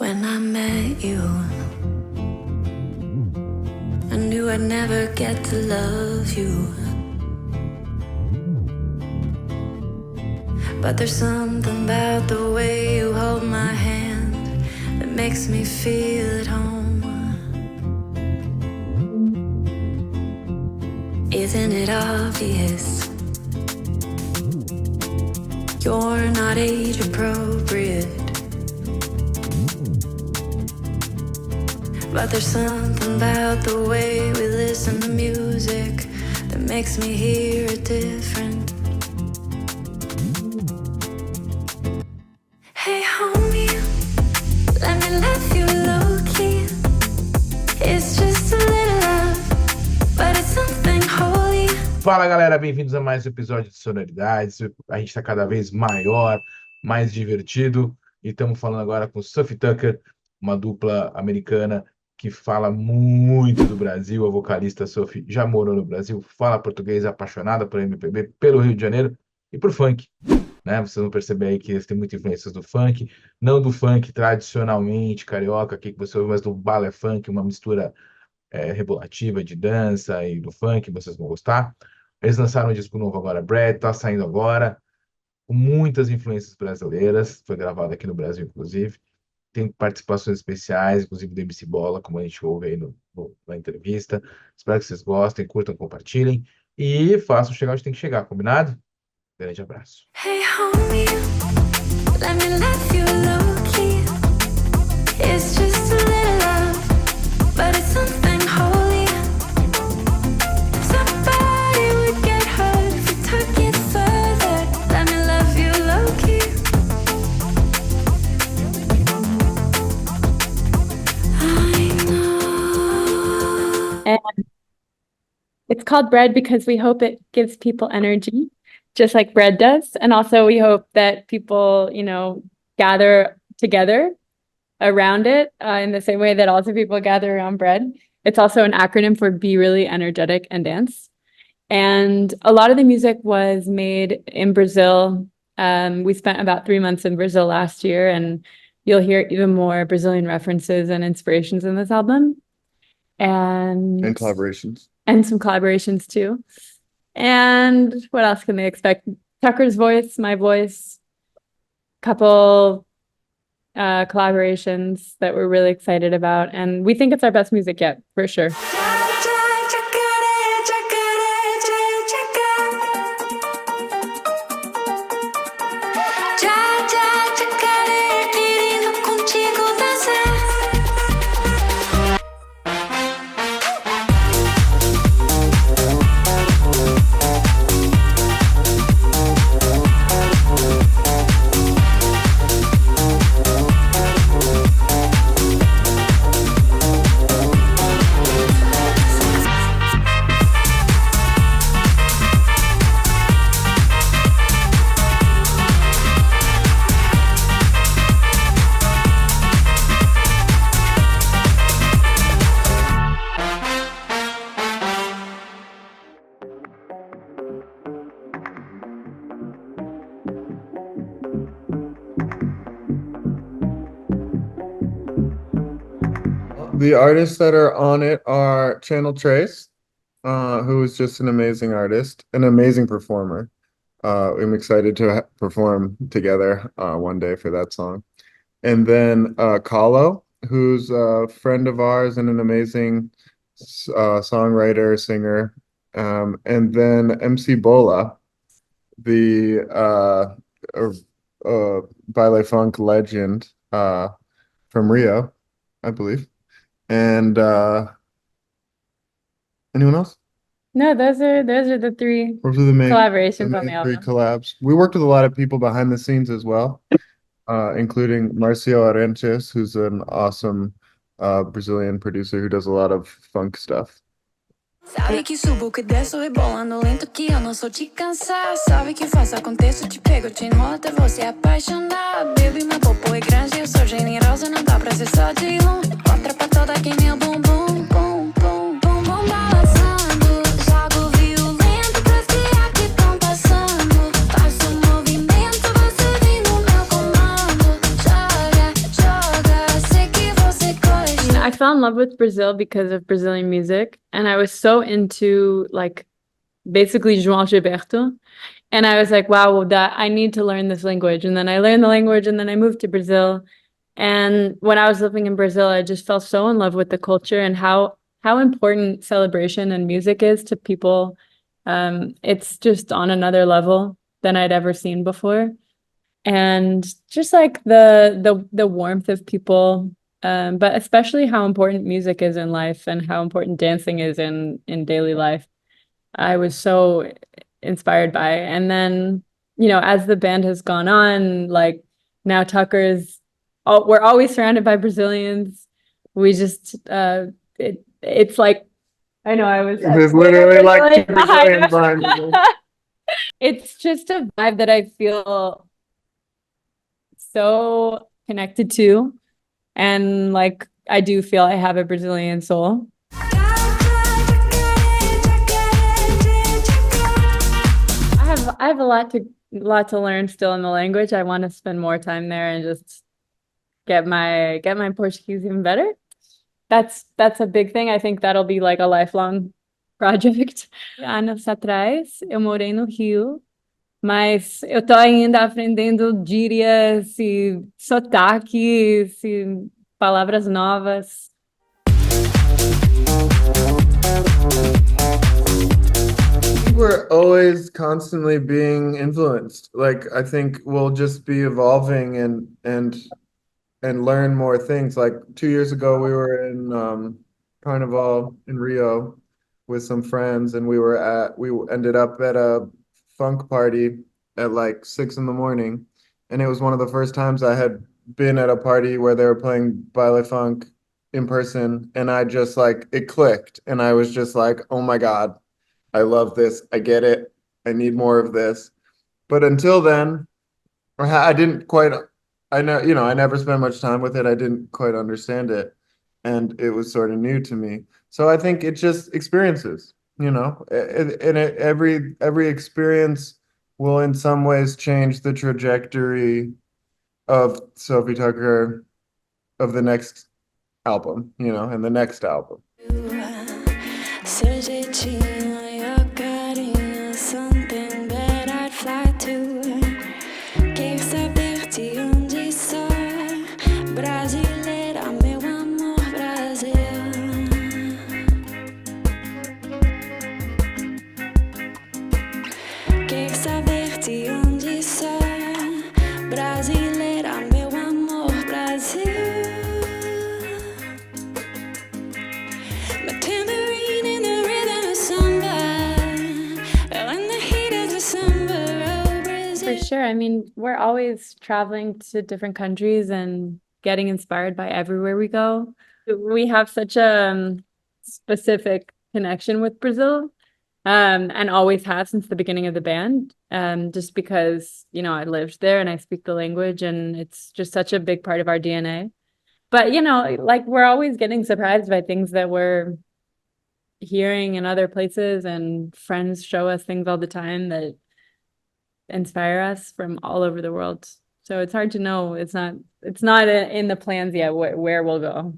When I met you, I knew I'd never get to love you. But there's something about the way you hold my hand that makes me feel at home. Isn't it obvious? You're not age appropriate. But there's something about the way we listen to music that makes me hear it different. Hey homie, let me love you low-key. It's just a little love, but it's something holy. Fala galera, bem-vindos a mais um episódio de Sonoridades. A gente está cada vez maior, mais divertido. E estamos falando agora com Sophie e Tucker, uma dupla americana que fala muito do Brasil. A vocalista Sophie já morou no Brasil, fala português, apaixonada por MPB, pelo Rio de Janeiro e por funk. Né? Vocês vão perceber aí que eles têm muitas influências do funk, não do funk tradicionalmente carioca, aqui que você ouve, mas do balé funk, uma mistura rebolativa de dança e do funk, vocês vão gostar. Eles lançaram um disco novo agora, Brad, tá saindo agora, com muitas influências brasileiras, foi gravado aqui no Brasil, inclusive. Tem participações especiais, inclusive do MC Bola, como a gente ouve aí na entrevista. Espero que vocês gostem, curtam, compartilhem e façam chegar onde tem que chegar, combinado? Grande abraço. Hey homie, let me love you low-key. It's just a little love, but it's something holy. Somebody would get hurt if we took it further. Let me love you low-key. I know. And it's called bread because we hope it gives people energy, just like bread does. And also we hope that people, gather together around it in the same way that also people gather around bread. It's also an acronym for Be Really Energetic and Dance. And a lot of the music was made in Brazil. We spent about 3 months in Brazil last year, and you'll hear even more Brazilian references and inspirations in this album. And collaborations. And some collaborations too. And what else can they expect? Tucker's voice, my voice, couple collaborations that we're really excited about. And we think it's our best music yet, for sure. The artists that are on it are Channel Trace, who is just an amazing artist, an amazing performer. I'm excited to perform together one day for that song. And then Kahlo, who's a friend of ours and an amazing songwriter, singer. And then MC Bola, the ballet funk legend from Rio, I believe. And anyone else? No, those are the three main collaborations on the three album. collabs. We worked with a lot of people behind the scenes as well, including Marcio Arenches, who's an awesome Brazilian producer who does a lot of funk stuff. Sabe que subo, que desço, rebolando lento que eu não sou de cansar. Sabe que faço, aconteço, te pego, te enrolo até você apaixonar. Baby, meu popo é grande, eu sou generosa, não dá pra ser só de Outra pra toda que meu bumbum, bum, bum, bum, bum, balançando. Jogo violento pras criar que tão passando. Faço movimento, você vem no meu comando. Joga, joga, fell in love with Brazil because of Brazilian music, and I was so into like basically João Gilberto. And I was like, wow, well, that I need to learn this language. And then I learned the language, and then I moved to Brazil. And when I was living in Brazil, I just fell so in love with the culture and how important celebration and music is to people. It's just on another level than I'd ever seen before. And just like the warmth of people, but especially how important music is in life and how important dancing is in daily life. I was so inspired by. And then, as the band has gone on, like now we're always surrounded by Brazilians. We just, it's like, I know I was. There's literally like two Brazilians behind you. It's just a vibe that I feel so connected to. And like, I do feel I have a Brazilian soul. I have a lot to learn still in the language. I want to spend more time there and just get my Portuguese even better. That's a big thing. I think that'll be like a lifelong project. Anos atrás, eu morei no Rio, mas eu tô ainda aprendendo gírias e sotaques e palavras novas. We're always constantly being influenced. Like I think we'll just be evolving and learn more things. Like 2 years ago, we were in Carnival in Rio with some friends, and we ended up at a funk party at like 6 a.m, and it was one of the first times I had been at a party where they were playing baile funk in person, and I just like it clicked, and I was just like, oh my God, I love this. I get it. I need more of this. But until then, I didn't quite, I never spent much time with it. I didn't quite understand it. And it was sort of new to me. So I think it's just experiences, and every experience will in some ways change the trajectory of Sophie Tucker of the next album, and the next album. Sure. I mean, we're always traveling to different countries and getting inspired by everywhere we go. We have such a specific connection with Brazil, and always have since the beginning of the band, just because, I lived there and I speak the language, and it's just such a big part of our DNA. But, like we're always getting surprised by things that we're hearing in other places, and friends show us things all the time that inspire us from all over the world. So it's hard to know. It's not in the plans yet where we'll go.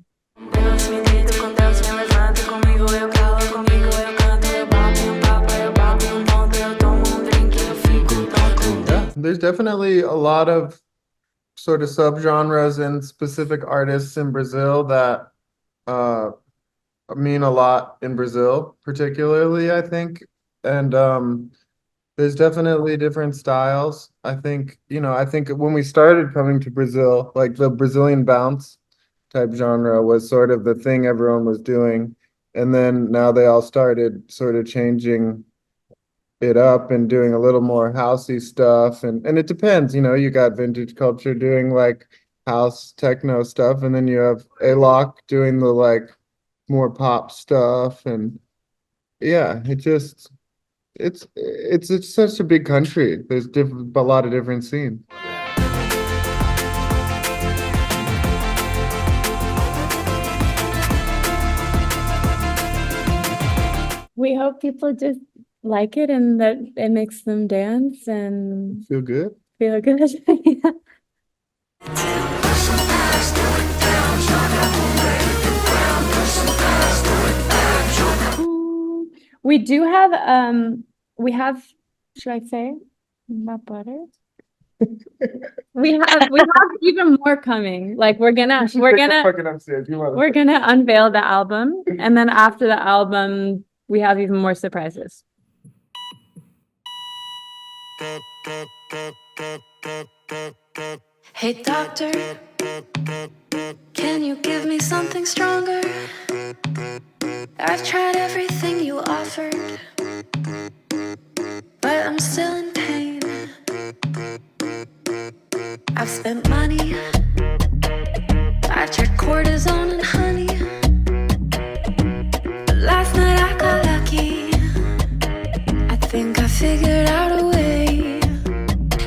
There's definitely a lot of sort of subgenres and specific artists in Brazil that mean a lot in Brazil, particularly, I think. And there's definitely different styles. I think when we started coming to Brazil, like the Brazilian bounce type genre was sort of the thing everyone was doing. And then now they all started sort of changing it up and doing a little more housey stuff. And it depends, you got vintage culture doing like house techno stuff. And then you have A-Lock doing the like more pop stuff. And yeah, it's such a big country. There's a lot of different scenes. We hope people just like it and that it makes them dance and Feel good. feel good. Yeah. We do have, should I say? Not butter? We have even more coming. Like we're gonna unveil the album, and then after the album, we have even more surprises. Hey doctor, can you give me something stronger? I've tried everything you offered, but I'm still in pain. I've spent money, I tried cortisone and honey, but last night I got lucky. I think I figured out a way.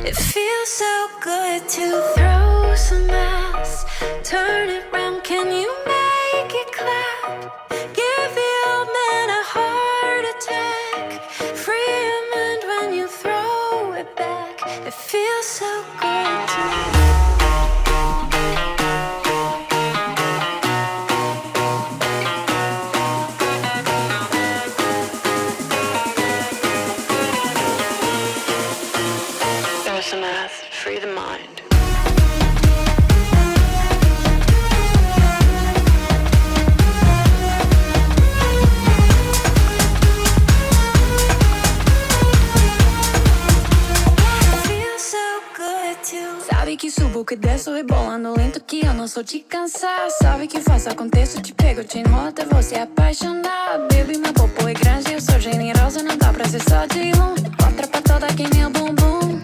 It feels so good to throw some ass, turn it round, can you make it clap? Give the old man a heart attack, free your mind when you throw it back. It feels so good to throw some ass, free the mind. Sabe que subo, que desço, rebolando lento que eu não sou de cansar. Sabe que faço aconteço, te pego, te enrolo até você apaixonar. Baby, meu popô é grande, eu sou generosa, não dá pra ser só de um. Outra pra toda que nem o bumbum.